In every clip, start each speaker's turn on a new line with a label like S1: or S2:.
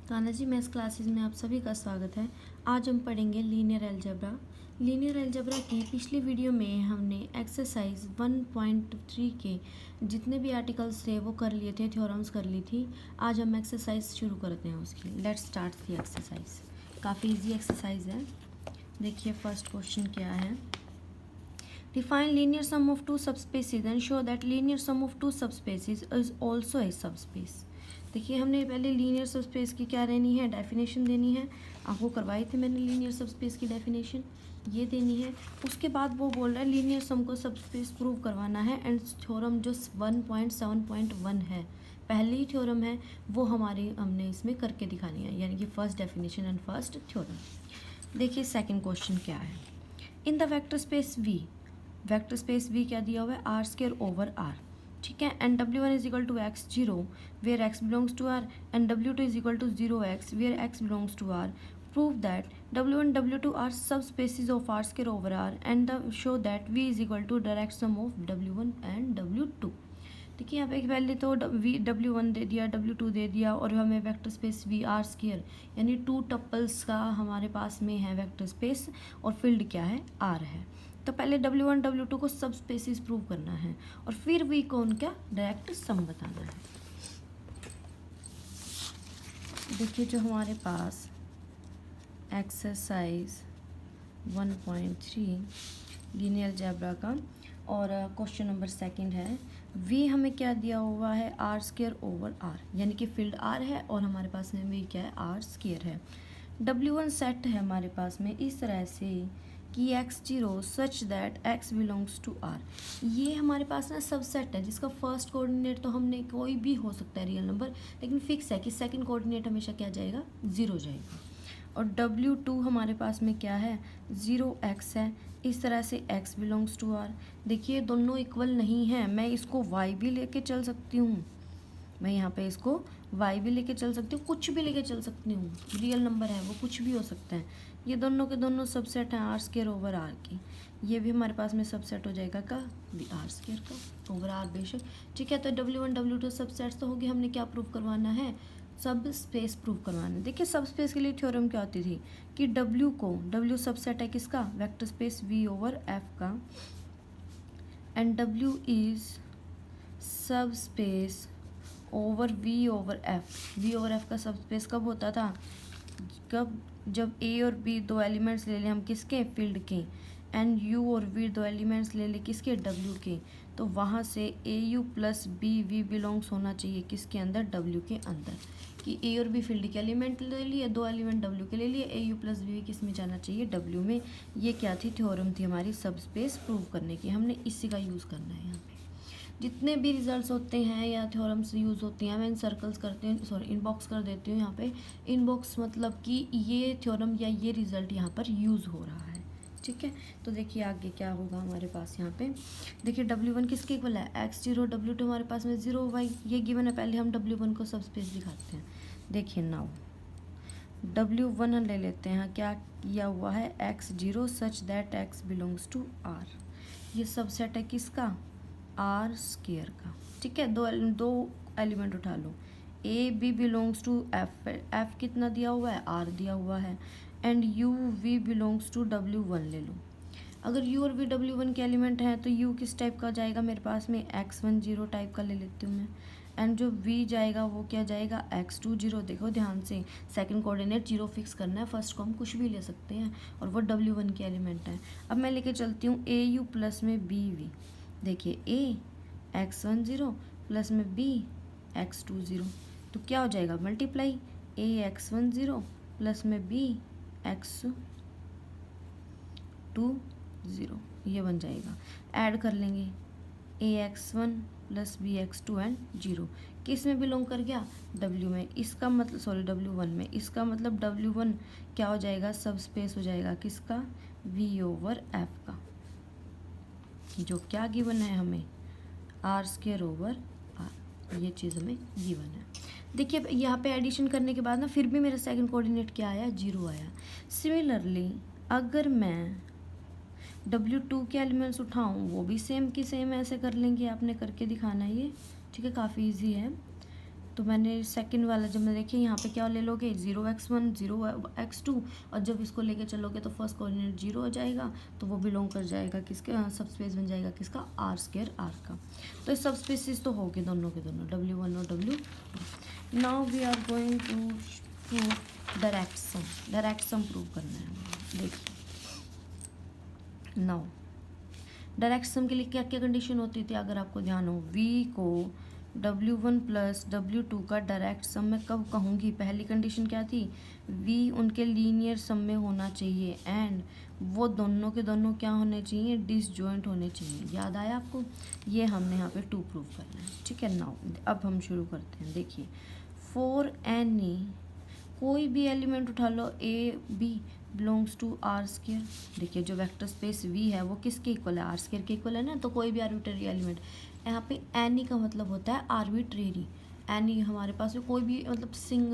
S1: Kanha ji maths classes में आप सभी का स्वागत है। आज हम पढ़ेंगे लीनियर अलजेब्रा। लीनियर अलजेब्रा की पिछली वीडियो में हमने एक्सरसाइज 1.3 के जितने भी आर्टिकल्स थे वो कर लिए थे, थ्योरम्स कर ली थी। आज हम एक्सरसाइज शुरू करते हैं उसकी। Let's start the exercise. काफ़ी इजी एक्सरसाइज है। देखिए फर्स्ट क्वेश्चन क्या है। Define linear sum of two subspaces and show that linear sum of two subspaces is also a subspace। देखिए हमने पहले लीनियर सबस्पेस की क्या देनी है, डेफिनेशन देनी है। आपको करवाई थी मैंने लीनियर सबस्पेस की डेफिनेशन, ये देनी है। उसके बाद वो बोल रहा है लीनियर सम को सबस्पेस प्रूव करवाना है एंड थ्योरम जो 1.7.1 है, पहली थ्योरम है, वो हमने इसमें करके दिखानी है, यानी कि first definition and first theorem. देखिए सेकेंड क्वेश्चन क्या है। In the vector space V, vector space V क्या दिया हुआ है, आर स्केयर ओवर आर, ठीक है। And W1 is equal to x zero where x belongs to R and W2 is equal to 0x where x belongs to R. Prove that W1 W2 are subspaces of R square over R and show that V is equal to direct sum of W1 and W2। देखिए यहाँ पे पहले तो W1 दे दिया, W2 दे दिया और हमें vector space V R square यानी टू टप्पल्स का हमारे पास में है वेक्टर स्पेस और फील्ड क्या है, आर है। तो पहले W1 W2 को सब स्पेसिस प्रूव करना है और फिर V को उनका डायरेक्ट सम बताना है। देखिए जो हमारे पास एक्सरसाइज 1.3 लीनियर अलजेब्रा का और क्वेश्चन नंबर सेकंड है। V हमें क्या दिया हुआ है, आर स्केयर ओवर आर, यानी कि फील्ड आर है और हमारे पास में V क्या है, आर स्केयर है। W1 सेट है हमारे पास में इस तरह से कि x0 such that x belongs to r। ये हमारे पास ना सब सेट है जिसका फर्स्ट कोऑर्डिनेट तो हमने कोई भी हो सकता है रियल नंबर, लेकिन फिक्स है कि सेकंड कोऑर्डिनेट हमेशा क्या जाएगा, 0 जाएगा। और W2 हमारे पास में क्या है, 0x है, इस तरह से x बिलोंग्स टू r। देखिए दोनों इक्वल नहीं है, मैं इसको y भी लेके चल सकती हूँ, मैं यहाँ पे इसको y भी लेके चल सकती हूँ, कुछ भी लेके चल सकती हूँ, रियल नंबर है वो कुछ भी हो सकता है। ये दोनों के दोनों सबसेट हैं आर स्केयर ओवर आर की, ये भी हमारे पास में सबसेट हो जाएगा का भी आर स्केयर का ओवर आर बेशक, ठीक है। तो W1 W2 सबसेट्स तो होगी, हमने क्या प्रूव करवाना है, सब स्पेस प्रूव करवाना है। देखिए सब स्पेस के लिए थ्योरम क्या होती थी कि W सबसेट है किसका, vector space V over F का, एंड W इज सब space over V over F का सब स्पेस कब होता था, कब, जब A और B दो एलिमेंट्स ले लें हम किसके, फील्ड के, एंड U और V दो एलिमेंट्स ले लें किसके, W के, तो वहाँ से AU प्लस BV बिलोंग्स होना चाहिए किसके अंदर, W के अंदर। कि A और B फील्ड के एलिमेंट ले लिए, दो एलिमेंट W के ले लिए, AU प्लस BV किस में जाना चाहिए, W में। ये क्या थी, थ्योरम थी हमारी सब स्पेस प्रूव करने की, हमने इसी का यूज़ करना है यहाँ पे। जितने भी रिजल्ट्स होते हैं या थ्योरम्स यूज़ होती हैं मैं इन सर्कल्स करते हैं, सॉरी इनबॉक्स कर देती हूँ यहाँ पे। इनबॉक्स मतलब कि ये थ्योरम या ये रिजल्ट यहाँ पर यूज़ हो रहा है, ठीक है। तो देखिए आगे क्या होगा हमारे पास यहाँ पे। देखिए W1 किसके इक्वल है, x0, W2 हमारे पास में 0y, ये गिवन है। पहले हम W1 को सब स्पेस दिखाते हैं। देखिए नाउ W1 ले लेते हैं, क्या किया हुआ है, x0 such that x belongs to r। ये सबसेट है किसका, आर स्केयर का, ठीक है। दो एलिमेंट उठा लो, a b belongs to F, F कितना दिया हुआ है, आर दिया हुआ है, and u v belongs to W1 ले लो। अगर U और V W1 के एलिमेंट हैं तो U किस टाइप का जाएगा मेरे पास में, x10 टाइप का ले लेती हूँ मैं, एंड जो V जाएगा वो क्या जाएगा, x20। देखो ध्यान से, सेकंड कोऑर्डिनेट 0 फिक्स करना है, फर्स्ट को हम कुछ भी ले सकते हैं और वो W1 के एलिमेंट है। अब मैं लेके चलती हूँ AU प्लस में BV। देखिए A x10 प्लस में B x20, तो क्या हो जाएगा, मल्टीप्लाई A x10 प्लस में B x20, ये बन जाएगा। ऐड कर लेंगे AX1 प्लस BX2 एंड 0, किस में बिलोंग कर गया, W में। इसका मतलब सॉरी W1 में, इसका मतलब W1 क्या हो जाएगा, सब स्पेस हो जाएगा किसका, V ओवर F का, जो क्या गिवन है हमें, आर स्केयर ओवर आर, ये चीज़ हमें गिवन है। देखिए यहाँ पे एडिशन करने के बाद ना फिर भी मेरा सेकंड कोऑर्डिनेट क्या आया, 0 आया। सिमिलरली अगर मैं W2 के एलिमेंट्स उठाऊँ वो भी सेम की सेम ऐसे कर लेंगे, आपने करके दिखाना है ये, ठीक है, काफ़ी इजी है। तो मैंने सेकंड वाला जब मैं देखिए यहाँ पे क्या ले लोगे 0x1 0x2 और जब इसको लेके चलोगे तो फर्स्ट कोऑर्डिनेट 0 हो जाएगा, तो वो बिलोंग कर जाएगा किसके, सब स्पेस बन जाएगा किसका, r² r का। तो इस सब स्पेसिस तो हो गए दोनों के दोनों W1 और W2। Now we are going to prove direct sum prove करना है हमें। देखिए नाउ डायरेक्ट सम के लिए क्या क्या कंडीशन होती थी, अगर आपको ध्यान हो, v को W1 प्लस W2 का डायरेक्ट सम में कब कहूँगी, पहली कंडीशन क्या थी, v उनके लीनियर सम में होना चाहिए एंड वो दोनों के दोनों क्या होने चाहिए, डिसजॉइंट होने चाहिए। याद आया आपको, ये हमने यहाँ पे 2 प्रूव करना है। ठीक है, नाउ अब हम शुरू करते हैं। देखिए फॉर एनी कोई भी एलिमेंट उठा लो a b belongs to r²। देखिए जो वेक्टर स्पेस v है वो किसके इक्वल है, r² के इक्वल है ना, तो कोई भी आर्बिट्रेरी एलिमेंट, यहाँ पे एनी का मतलब होता है आर्बिट्रेरी। एनी हमारे पास में कोई भी मतलब सिंग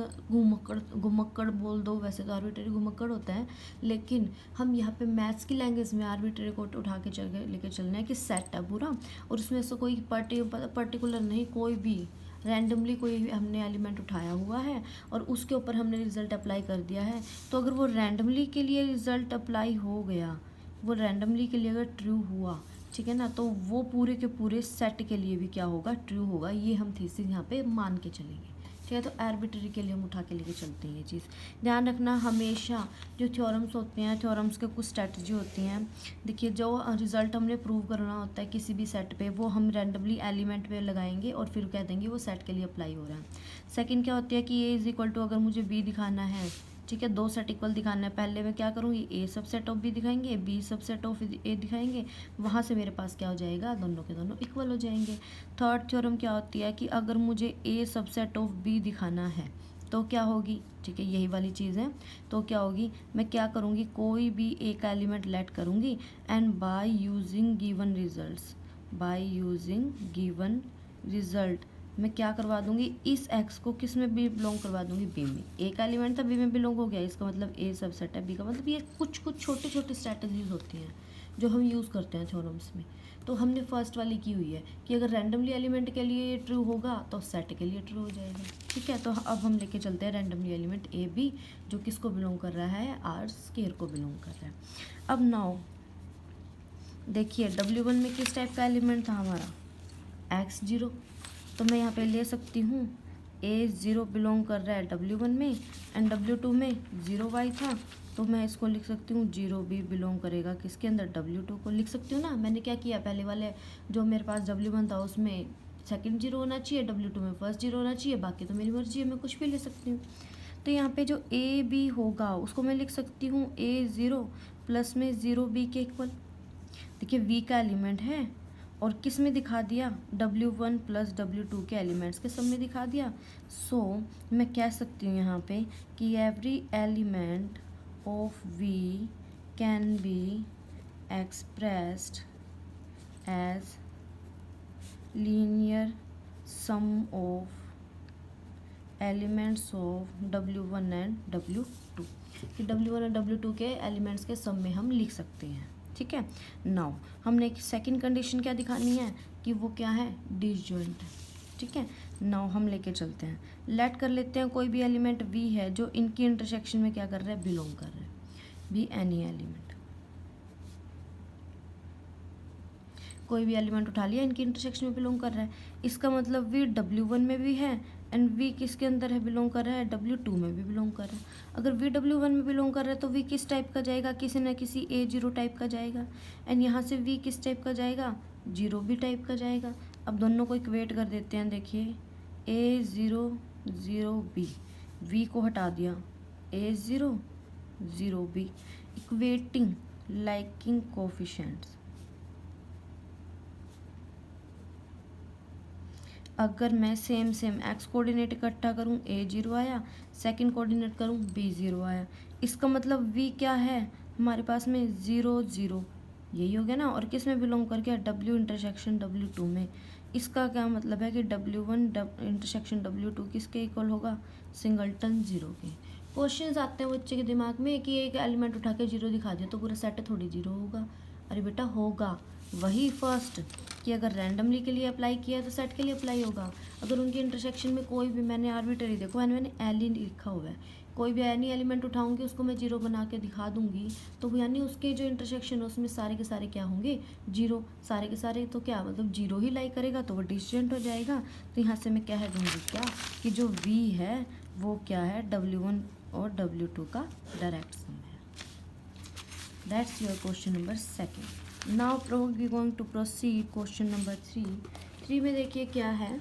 S1: घुमक्कड़ बोल दो, वैसे तो आर्बिट्रेरी घुमक्कड़ होता है, लेकिन हम यहाँ पे मैथ्स की लैंग्वेज में आर्बिट्रेरी को उठा के लेके चलना है कि सेट है पूरा, और उसमें से कोई पर्टिकुलर नहीं, कोई भी रैंडमली कोई हमने एलिमेंट उठाया हुआ है और उसके ऊपर हमने रिजल्ट अप्लाई कर दिया है। तो अगर वो रैंडमली के लिए रिजल्ट अप्लाई हो गया, वो रैंडमली के लिए अगर ट्रू हुआ, ठीक है ना, तो वो पूरे के पूरे सेट के लिए भी क्या होगा, ट्रू होगा। ये हम थीसिस यहाँ पे मान के चलेंगे। ठीक है, तो आर्बिट्रेरी के लिए हम उठा के लेके चलते हैं। ये चीज़ ध्यान रखना, हमेशा जो थ्योरम्स होते हैं, थ्योरम्स के कुछ स्ट्रैटेजी होती हैं। देखिए जो रिजल्ट हमने प्रूव करना होता है किसी भी सेट पे, वो हम रैंडमली एलिमेंट पे लगाएंगे और फिर कह देंगे वो सेट के लिए अप्लाई हो रहा है। सेकंड क्या होती है कि ए इज इक्वल टू, अगर मुझे बी दिखाना है, ठीक है, 2 सेट इक्वल दिखाना है, पहले मैं क्या करूँगी, ए सबसेट ऑफ बी दिखाएंगे, बी सबसेट ऑफ ए दिखाएंगे, वहाँ से मेरे पास क्या हो जाएगा, दोनों के दोनों इक्वल हो जाएंगे। थर्ड थ्योरम क्या होती है कि अगर मुझे ए सबसेट ऑफ बी दिखाना है तो क्या होगी, ठीक है, यही वाली चीज़ है। तो क्या होगी, मैं क्या करूँगी, कोई भी एक एलिमेंट लेट करूँगी and by using given result मैं क्या करवा दूंगी, इस एक्स को किस में भी बिलोंग करवा दूंगी, बी में। एक एलिमेंट था बी में बिलोंग हो गया, इसका मतलब ए सबसेट है बी का मतलब। ये कुछ छोटे छोटे स्ट्रैटेजीज होती हैं जो हम यूज़ करते हैं थ्योरम्स में। तो हमने फर्स्ट वाली की हुई है कि अगर रैंडमली एलिमेंट के लिए ट्रू होगा तो सेट के लिए ट्रू हो जाएगा। ठीक है, तो अब हम लेके चलते हैं रैंडमली एलिमेंट ए बी, जो किसको बिलोंग कर रहा है, r² को बिलोंग कर रहा है। अब नाउ देखिए W1 में किस टाइप का एलिमेंट था हमारा, x0, तो मैं यहाँ पे ले सकती हूँ A0 बिलोंग कर रहा है W1 में एंड W2 में 0y था, तो मैं इसको लिख सकती हूँ 0b बिलोंग करेगा किसके अंदर, W2 को लिख सकती हूँ ना। मैंने क्या किया, पहले वाले जो मेरे पास W1 था उसमें सेकंड 0 होना चाहिए, W2 में फर्स्ट 0 होना चाहिए, बाकी तो मेरी मर्जी है, मैं कुछ भी ले सकती हूँ। तो यहाँ पे जो AB होगा उसको मैं लिख सकती हूँ A0 प्लस में 0b के इक्वल। देखिए V का एलिमेंट है और किस में दिखा दिया, W1 प्लस W2 के एलिमेंट्स के सब में दिखा दिया। सो मैं कह सकती हूँ यहाँ पे कि every element of V can be expressed as linear sum of elements of W1 and W2, कि W1 और W2 के एलिमेंट्स के सम में हम लिख सकते हैं। ठीक है, नाउ हमने एक सेकंड कंडीशन क्या दिखानी है कि वो क्या है, डिसजॉइंट है। ठीक है, नाउ हम लेके चलते हैं, लेट कर लेते हैं कोई भी एलिमेंट V है जो इनकी इंटरसेक्शन में क्या कर रहा है, बिलोंग कर रहा है, भी एनी एलिमेंट, कोई भी एलिमेंट उठा लिया इनकी इंटरसेक्शन में बिलोंग कर रहा है। इसका मतलब V W1 में भी है एंड V किसके अंदर है, बिलोंग कर रहा है, W2 में भी बिलोंग कर रहा है। अगर V W1 में बिलोंग कर रहा है तो V किस टाइप का जाएगा, किसी न किसी A0 टाइप का जाएगा, एंड यहाँ से V किस टाइप का जाएगा, 0b टाइप का जाएगा। अब दोनों को इक्वेट कर देते हैं, देखिए A0 0b, V को हटा दिया, A0 0b, equating liking coefficients. अगर मैं सेम x कोऑर्डिनेट इकट्ठा करूँ, A0 आया, सेकंड कोऑर्डिनेट करूँ, B0 आया, इसका मतलब V क्या है हमारे पास में, 0 0, यही हो गया ना। और किस में बिलोंग कर गया, W इंटरसेक्शन W2 में। इसका क्या मतलब है कि W1 इंटरसेक्शन W2 किसके इक्वल होगा, सिंगलटन 0 के। क्वेश्चंस आते हैं बच्चे के दिमाग में कि एक एलिमेंट उठा के 0 दिखा दिया तो पूरा सेट थोड़ी 0 होगा। अरे बेटा होगा वही फर्स्ट कि अगर रैंडमली के लिए अप्लाई किया है तो सेट के लिए अप्लाई होगा। अगर उनके इंटरसेक्शन में कोई भी, मैंने आर्बिट्री देखो मैंने एल लिखा हुआ है, कोई भी एनी एलिमेंट उठाऊंगी उसको मैं जीरो बना के दिखा दूंगी, तो यानी उसके जो इंटरसेक्शन है उसमें सारे के सारे क्या होंगे, जीरो। सारे के सारे तो क्या मतलब जीरो ही लाई करेगा तो वो डिस्जेंट हो जाएगा। तो यहाँ से मैं कह दूंगी क्या कि जो V है वो क्या है, W1 और W2 का डायरेक्ट सम है। That's your question number second. Now we going to proceed question number 3 में देखिए क्या है,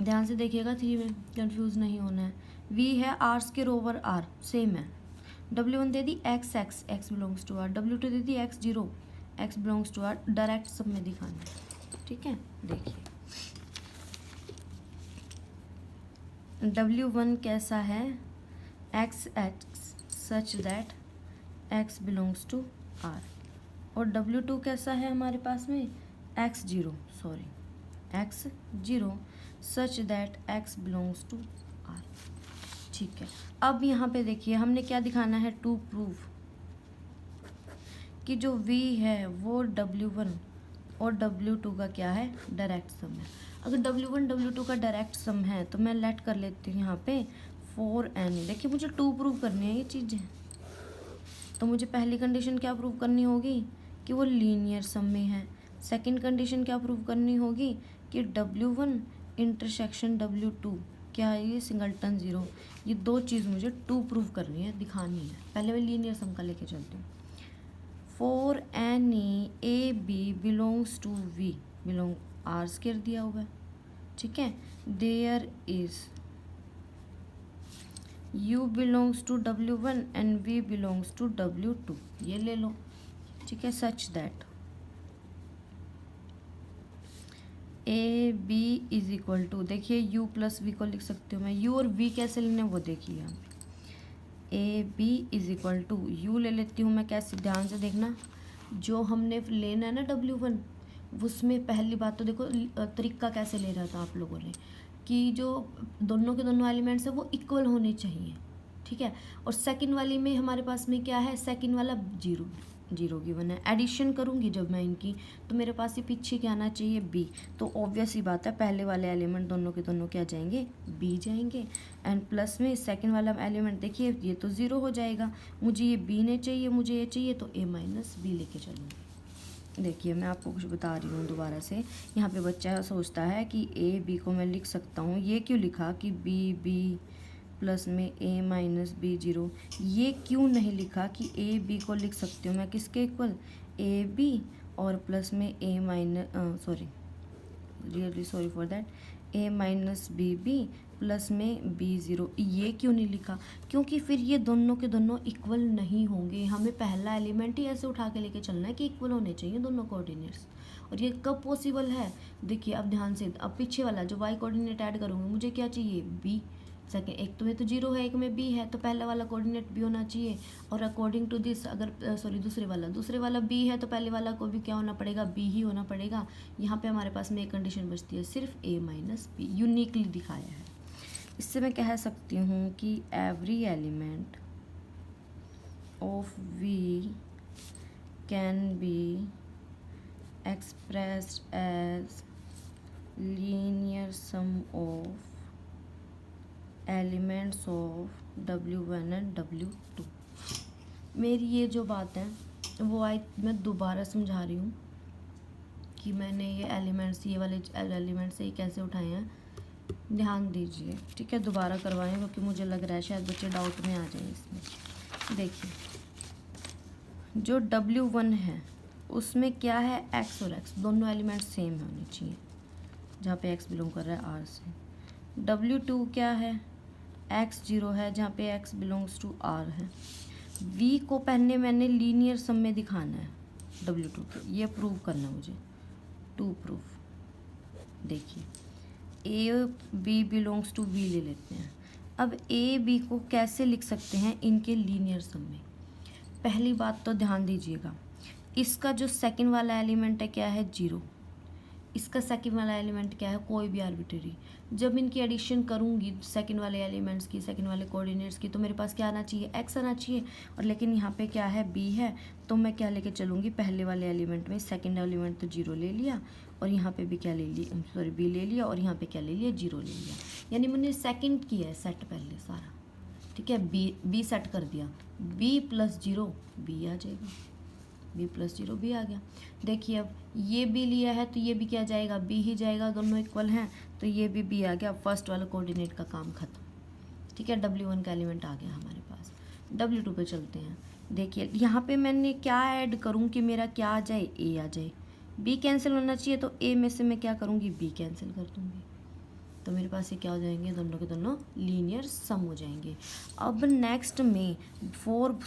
S1: ध्यान से देखिएगा, 3 में कंफ्यूज नहीं होना है। V है R square over R, same है। W1 दे दी x belongs to R, W2 दे दी x0 belongs to R, direct sum में दिखाना है। ठीक है, देखिए W1 कैसा है, x such that x belongs to r, और W2 कैसा है हमारे पास में x0 such that x belongs to r। ठीक है, अब यहाँ पे देखिए हमने क्या दिखाना है, टू प्रूव कि जो V है वो W1 और W2 का क्या है, डायरेक्ट सम है। अगर W1 W2 का डायरेक्ट सम है तो मैं लेट कर लेती हूँ यहाँ पे 4n। देखिए मुझे 2 प्रूव करनी है ये चीज़ें, तो मुझे पहली कंडीशन क्या प्रूव करनी होगी कि वो लीनियर सम में है। सेकंड कंडीशन क्या प्रूव करनी होगी कि W1 इंटरसेक्शन W2 क्या है, ये सिंगलटन जीरो। ये 2 चीज़ मुझे 2 प्रूव करनी है, दिखानी है। पहले मैं लीनियर सम का लेके चलती हूँ। 4n AB belongs to V belong R square दिया हुआ है। ठीक है, there is U belongs to W1 and V belongs to W2, ये ले लो। ठीक है, such that AB is equal to, देखिए U प्लस V को लिख सकती हूँ मैं। U और V कैसे लेने वो देखिए यहाँ पे, AB is equal to U ले लेती हूँ मैं कैसे, ध्यान से देखना। जो हमने लेना है ना W1, उसमें पहली बात तो देखो तरीका कैसे ले रहा था आप लोगों ने कि जो दोनों के दोनों एलिमेंट्स है वो इक्वल होने चाहिए। ठीक है, और सेकंड वाली में हमारे पास में क्या है, सेकंड वाला जीरो गिवन है। एडिशन करूँगी जब मैं इनकी तो मेरे पास ये पीछे क्या आना चाहिए, B। तो ऑब्वियस ही बात है पहले वाले एलिमेंट दोनों के दोनों क्या जाएंगे, B जाएंगे। एंड प्लस में सेकंड वाला एलिमेंट देखिए ये तो ज़ीरो हो जाएगा। मुझे ये B नहीं चाहिए, मुझे ये चाहिए, तो A माइनस B लेके चलूँगी। देखिए मैं आपको कुछ बता रही हूँ दोबारा से। यहाँ पे बच्चा सोचता है कि A B को मैं लिख सकता हूँ, ये क्यों लिखा कि B प्लस में A माइनस B जीरो, ये क्यों नहीं लिखा कि A B को लिख सकती हूँ मैं किसके इक्वल, A B और प्लस में A minus really sorry for that A minus B plus में B ज़ीरो, ये क्यों नहीं लिखा, क्योंकि फिर ये दोनों के दोनों इक्वल नहीं होंगे। हमें पहला एलिमेंट ही ऐसे उठा के लेके चलना है कि इक्वल होने चाहिए दोनों कोऑर्डिनेट्स। और ये कब पॉसिबल है, देखिए अब ध्यान से, अब पीछे वाला जो y कोऑर्डिनेट ऐड करूँगी मुझे क्या चाहिए, B। सेकेंड, एक तो में तो जीरो है, एक में B है, तो पहला वाला कोऑर्डिनेट B होना चाहिए। और अकॉर्डिंग टू दिस अगर दूसरे वाला B है तो पहले वाला को भी क्या होना पड़ेगा, B ही होना पड़ेगा। यहाँ पे हमारे पास में एक कंडीशन बचती है, सिर्फ A माइनस B यूनिकली दिखाया है। इससे मैं कह सकती हूँ कि every element of V can be expressed as linear sum of elements of W1 and W2। मेरी ये जो बात है वो मैं दोबारा समझा रही हूँ कि मैंने ये एलिमेंट्स, ये वाले एलिमेंट्स ये कैसे उठाए हैं, ध्यान दीजिए। ठीक है, दोबारा करवाएं क्योंकि मुझे लग रहा है शायद बच्चे डाउट में आ जाए इसमें। देखिए जो W1 है उसमें क्या है, x और x दोनों एलिमेंट्स सेम होने चाहिए, जहाँ पे x बिलोंग कर रहा है R से। W2 क्या है, x0 है, जहाँ पे x बिलोंग्स टू R है। V को पहले मैंने लीनियर सम में दिखाना है W2 को, ये प्रूव करना मुझे, 2 प्रूफ। देखिए A B belongs to V ले लेते हैं। अब A B को कैसे लिख सकते हैं इनके लीनियर सम में, पहली बात तो ध्यान दीजिएगा, इसका जो सेकंड वाला एलिमेंट है क्या है, 0। इसका सेकंड वाला एलिमेंट क्या है, कोई भी आर्बिट्रेरी। जब इनकी एडिशन करूँगी सेकंड वाले एलिमेंट्स की, सेकंड वाले कोऑर्डिनेट्स की, तो मेरे पास क्या आना चाहिए, एक्स आना चाहिए। और लेकिन यहाँ पे क्या है, बी है, तो मैं क्या लेके चलूँगी, पहले वाले एलिमेंट में सेकंड एलिमेंट तो जीरो ले लिया, और यहाँ पे भी क्या ले लिया, सॉरी बी ले लिया, और यहाँ पे क्या ले लिया, जीरो ले लिया। यानी मैंने सेकंड किया है सेट पहले सारा, ठीक है। बी सेट कर दिया, बी प्लस जीरो बी आ जाएगा, बी प्लस जीरो बी आ गया। देखिए अब ये बी लिया है तो ये भी क्या जाएगा, बी ही जाएगा, दोनों इक्वल हैं, तो ये भी बी आ गया। फर्स्ट वाला कोऑर्डिनेट का काम खत्म, ठीक है। W1 का एलिमेंट आ गया हमारे पास। W2 पे चलते हैं। देखिए यहाँ पे मैंने क्या ऐड करूँ कि मेरा क्या आ जाए, ए आ जाए। बी कैंसिल होना चाहिए, तो ए में से मैं क्या करूँगी, बी कैंसिल कर दूँगी, तो मेरे पास ये क्या हो जाएंगे, दोनों के दोनों लीनियर सम हो जाएंगे। अब नेक्स्ट में फोर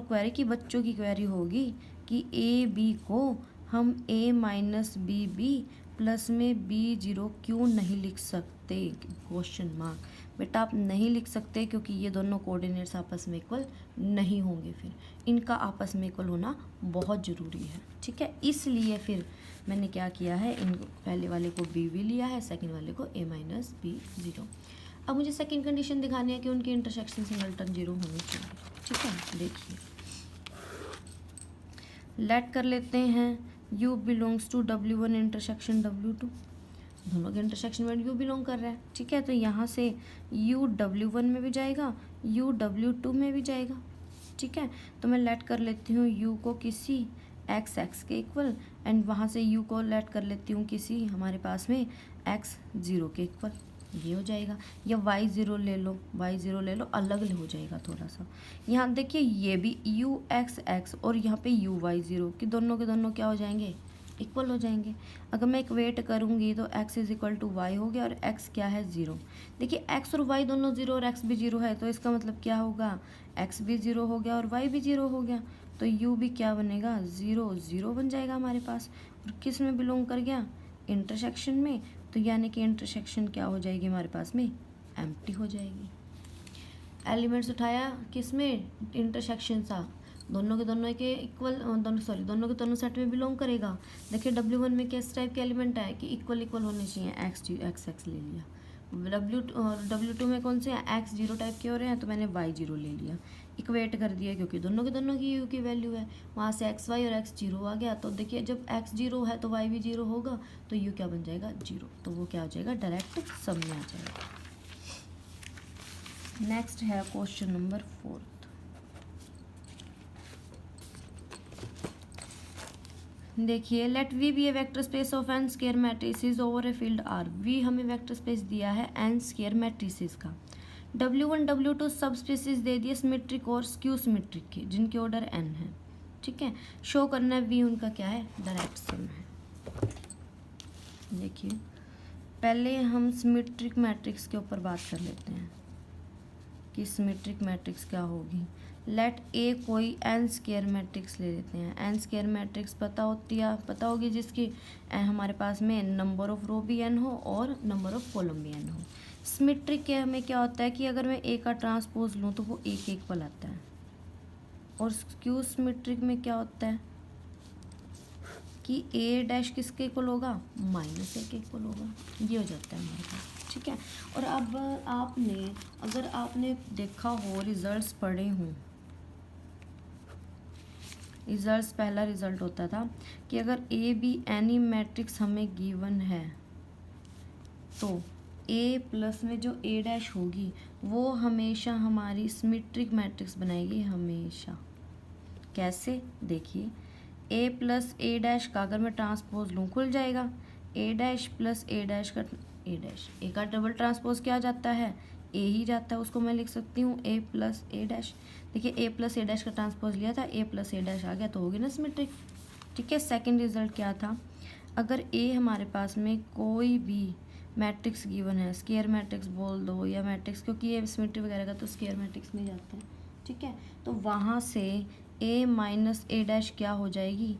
S1: क्वेरी की बच्चों की क्वेरी होगी कि ए बी को हम ए माइनस बी बी प्लस में बी जीरो क्यों नहीं लिख सकते, क्वेश्चन मार्क। बेटा आप नहीं लिख सकते क्योंकि ये दोनों कोऑर्डिनेट्स आपस में इक्वल नहीं होंगे, फिर इनका आपस में इक्वल होना बहुत ज़रूरी है, ठीक है। इसलिए फिर मैंने क्या किया है, इन पहले वाले को बी भी लिया है, सेकंड वाले को ए माइनस बी जीरो। अब मुझे सेकंड कंडीशन दिखानी है कि उनकी इंटरसेक्शन सिंगलटन जीरो होनी चाहिए, ठीक है। देखिए लेट कर लेते हैं u belongs to W1 intersection W2, दोनों के इंटरसेक्शन में u बिलोंग कर रहा है, ठीक है। तो यहाँ से u W1 में भी जाएगा, u W2 में भी जाएगा, ठीक है। तो मैं लेट कर लेती हूँ u को किसी x के इक्वल, एंड वहाँ से u को लेट कर लेती हूँ किसी हमारे पास में x 0 के इक्वल, ये हो जाएगा। या y0 ले लो, y0 ले लो, अलग हो जाएगा थोड़ा सा। यहाँ देखिए ये भी ux और यहाँ पे uy0 कि दोनों के दोनों क्या हो जाएंगे, इक्वल हो जाएंगे। अगर मैं इक्वेट करूँगी तो x is equal to y हो गया, और x क्या है 0। देखिए x और y दोनों 0 और x भी 0 है, तो इसका मतलब क्या होगा, x भी 0 हो गया और y भी 0 हो गया, तो u भी क्या बनेगा, 0 0 बन जाएगा हमारे पास। और किस में बिलोंग कर गया, इंटरसेक्शन में, तो यानी कि इंटरसेक्शन क्या हो जाएगी हमारे पास में, एम्प्टी हो जाएगी। एलिमेंट्स उठाया किस में, इंटरसेक्शन सा, दोनों के दोनों के इक्वल, दोनों के दोनों सेट में बिलोंग करेगा। देखिए W1 में किस टाइप के एलिमेंट है कि इक्वल इक्वल होने चाहिए, x ले लिया। W2 में कौन से हैं, x 0 टाइप के हो रहे हैं, तो मैंने y 0 ले लिया, इक्वेट कर दिया क्योंकि दोनों के दोनों की u की वैल्यू है। वहाँ से x y और x 0 आ गया, तो देखिए जब x 0 है तो y भी 0 होगा, तो u क्या बन जाएगा, 0, तो वो क्या हो जाएगा, डायरेक्ट सम में आ जाएगा। नेक्स्ट है क्वेश्चन नंबर 4। देखिए let V be a vector space of n square matrices over a field R. V हमें वेक्टर स्पेस दिया है एन स्क्वायर मैट्रिसेस का। W1 W2 सब स्पेसिस दे दिए सिमेट्रिक और स्क्यू सिमेट्रिक के, जिनके ऑर्डर n है, ठीक है। शो करना है वी उनका क्या है, डायरेक्ट सम है। देखिए पहले हम सिमेट्रिक मैट्रिक्स के ऊपर बात कर लेते हैं कि सिमेट्रिक मैट्रिक्स क्या होगी। लेट ए कोई एन स्क्वायर मैट्रिक्स ले लेते हैं। एन स्क्वायर मैट्रिक्स पता होगी जिसकी हमारे पास में नंबर ऑफ रो भी एन हो और नंबर ऑफ कॉलम भी एन हो। सिमेट्रिक के हमें क्या होता है कि अगर मैं ए का ट्रांसपोज लूँ तो वो एक इक्वल आता है, और स्क्यू सिमेट्रिक में क्या होता है कि ए डैश किसके इक्वल होगा, माइनस ए के इक्वल होगा, ये हो जाता है हमारे पास, ठीक है। और अब अगर आपने देखा हो, रिजल्ट्स पढ़े हों, पहला रिजल्ट होता था कि अगर ए बी एनी मैट्रिक्स हमें गिवन है तो ए प्लस में जो ए डैश होगी वो हमेशा हमारी सिमेट्रिक मैट्रिक्स बनाएगी, हमेशा। कैसे, देखिए ए प्लस ए डैश का अगर मैं ट्रांसपोज लूँ खुल जाएगा, ए डैश प्लस ए डैश का ए का डबल ट्रांसपोज क्या जाता है, ए ही जाता है, उसको मैं लिख सकती हूँ ए प्लस ए डैश। देखिए ए प्लस ए डैश का ट्रांसपोज लिया था, ए प्लस ए डैश आ गया, तो होगी ना सिमेट्रिक, ठीक है। सेकंड रिजल्ट क्या था, अगर ए हमारे पास में कोई भी मैट्रिक्स गिवन है, स्क्वायर मैट्रिक्स बोल दो या मैट्रिक्स, क्योंकि ये सिमेट्री वगैरह का तो स्क्वायर मैट्रिक्स में जाता है, ठीक है। तो वहाँ से ए माइनस ए डैश क्या हो जाएगी,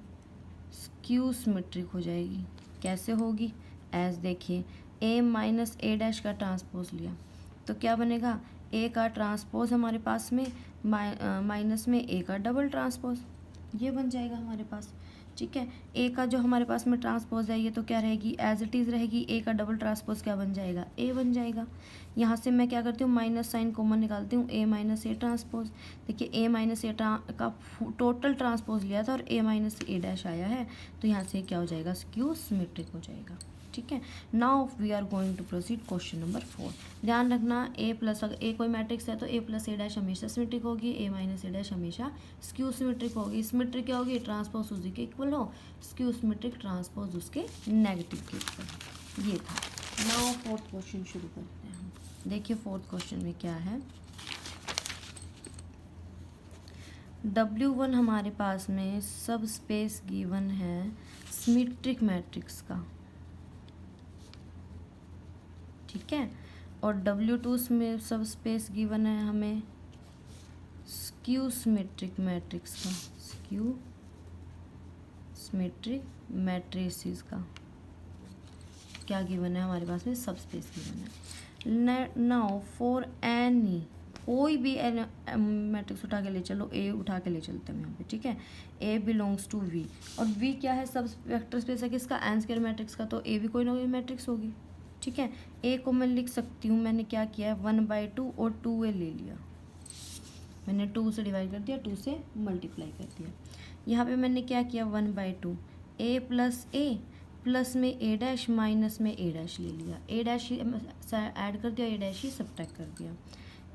S1: स्क्यू सिमेट्रिक हो जाएगी। कैसे होगी, एज देखिए ए माइनस ए डैश का ट्रांसपोज लिया तो क्या बनेगा, ए का ट्रांसपोज हमारे पास में माइनस में ए का डबल ट्रांसपोज, ये बन जाएगा हमारे पास। ठीक है। ए का जो हमारे पास में ट्रांसपोज है ये तो क्या रहेगी, एज इट इज़ रहेगी। ए का डबल ट्रांसपोज क्या बन जाएगा, ए बन जाएगा। यहाँ से मैं क्या करती हूँ, माइनस साइन कॉमन निकालती हूँ, ए माइनस ए ट्रांसपोज। देखिए ए माइनस ए का टोटल ट्रांसपोज लिया था और ए माइनस ए डैश आया है, तो यहाँ से क्या हो जाएगा, स्क्यू सिमेट्रिक हो जाएगा। ठीक है। Now we are going to proceed question number 4। ध्यान रखना, ए प्लस, अगर ए कोई मैट्रिक्स है तो ए प्लस ए डैश हमेशा सिमेट्रिक होगी, ए माइनस ए डैश हमेशा स्क्यू सिमेट्रिक होगी। सिमेट्रिक क्या होगी, ट्रांसपोज उसी के इक्वल हो, स्क्यू सिमेट्रिक ट्रांसपोज उसके नेगेटिव के इक्वल। ये था। नाउ फोर्थ क्वेश्चन शुरू करते हैं हम। देखिए फोर्थ क्वेश्चन में क्या है। W1 हमारे पास में सब स्पेस गिवन है सिमेट्रिक मैट्रिक्स का, ठीक है। और W2 में सब स्पेस गिवन है हमें स्क्यू सिमेट्रिक मैट्रिक्स का, स्क्यू सिमेट्रिक मैट्रिसेस का क्या गिवन है हमारे पास में, सब स्पेस गिवन है। नाउ फॉर एनी, कोई भी मैट्रिक्स उठा के ले चलो, ए उठा के ले चलते हैं यहाँ पे, ठीक है। ए बिलोंग्स टू वी, और वी क्या है, सब वेक्टर स्पेस है किसका, एन स्क्वायर मैट्रिक्स का, तो ए भी कोई ना कोई मैट्रिक्स होगी, ठीक है। ए को मैं लिख सकती हूँ, मैंने क्या किया है 1/2 और 2a ले लिया, मैंने 2 से डिवाइड कर दिया, 2 से मल्टीप्लाई कर दिया। यहाँ पे मैंने क्या किया 1/2, ए प्लस ए प्लस में ए डैश माइनस में ए डैश ले लिया, ए डैश ही ऐड कर दिया, ए डैश ही सब्ट्रैक्ट कर दिया।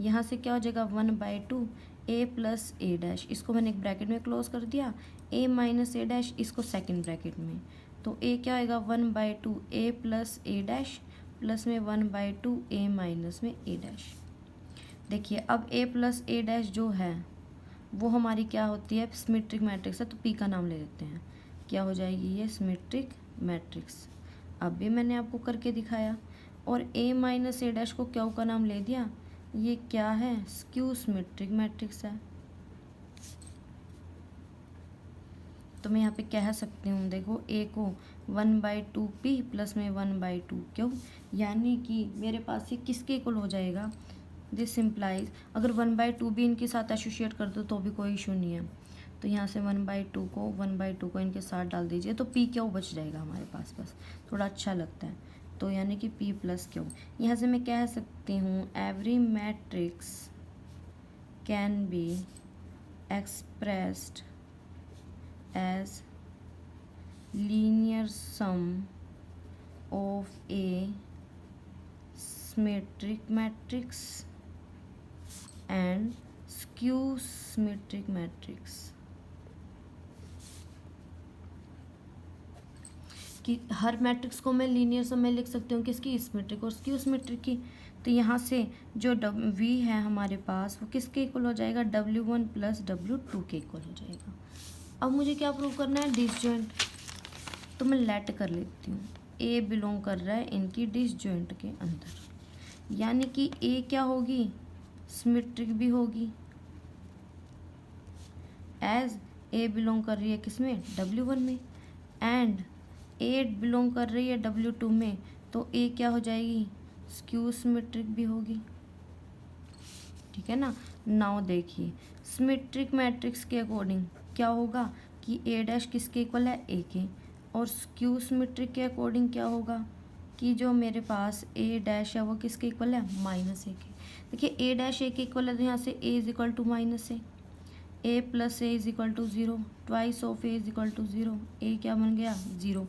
S1: यहाँ से क्या हो जाएगा 1/2 ए प्लस ए डैश, इसको मैंने एक ब्रैकेट में क्लोज कर दिया, ए माइनस ए डैश इसको सेकेंड ब्रैकेट में, तो ए क्या आएगा 1/2 ए प्लस ए डैश प्लस में 1/2 ए माइनस में ए डैश। देखिए अब ए प्लस ए डैश जो है वो हमारी क्या होती है, सिमेट्रिक मैट्रिक्स है, तो पी का नाम ले लेते हैं, क्या हो जाएगी ये सिमेट्रिक मैट्रिक्स। अब भी मैंने आपको करके दिखाया। और ए माइनस ए डैश को क्यू का नाम ले दिया, ये क्या है, स्क्यू सिमेट्रिक मैट्रिक्स है। तो मैं यहाँ पे कह सकती हूँ, देखो ए को 1/2 पी प्लस में 1/2 क्यू, यानी कि मेरे पास ये किसके इक्वल हो जाएगा, दिस इम्प्लाइज, अगर 1/2 भी इनके साथ एसोसिएट कर दो तो भी कोई इशू नहीं है, तो यहाँ से 1/2 को इनके साथ डाल दीजिए, तो पी क्यू बच जाएगा हमारे पास, बस थोड़ा अच्छा लगता है, तो यानी कि पी प्लस क्यू। यहाँ से मैं कह सकती हूँ every matrix can be expressed as linear sum of a symmetric matrix and skew symmetric matrix, कि हर मैट्रिक्स को मैं लीनियर सम में लिख सकती हूँ किसकी, सिमेट्रिक और स्क्यू सिमेट्रिक की। तो यहाँ से जो V है हमारे पास वो किसके इक्वल हो जाएगा, W1 प्लस W2 के इक्वल हो जाएगा। अब मुझे क्या प्रूव करना है, डिसजॉइंट, तो मैं लेट कर लेती हूँ, ए बिलोंग कर रहा है इनकी डिसजॉइंट के अंदर, यानी कि ए क्या होगी, सिमेट्रिक भी होगी, एज ए बिलोंग कर रही है किसमें, W1 में, एंड ए बिलोंग कर रही है W2 में, तो ए क्या हो जाएगी, स्क्यू सिमेट्रिक भी होगी, ठीक है ना। नाउ देखिए सिमेट्रिक मैट्रिक्स के अकॉर्डिंग क्या होगा कि ए डैश किसके इक्वल है, ए के, और स्क्यू सिमेट्रिक के अकॉर्डिंग क्या होगा कि जो मेरे पास ए डैश है वो किसके इक्वल है, माइनस ए के। देखिए ए डैश ए के इक्वल है, तो यहाँ से a is equal to minus a plus a is equal to 0, twice of a is equal to 0, a क्या बन गया 0।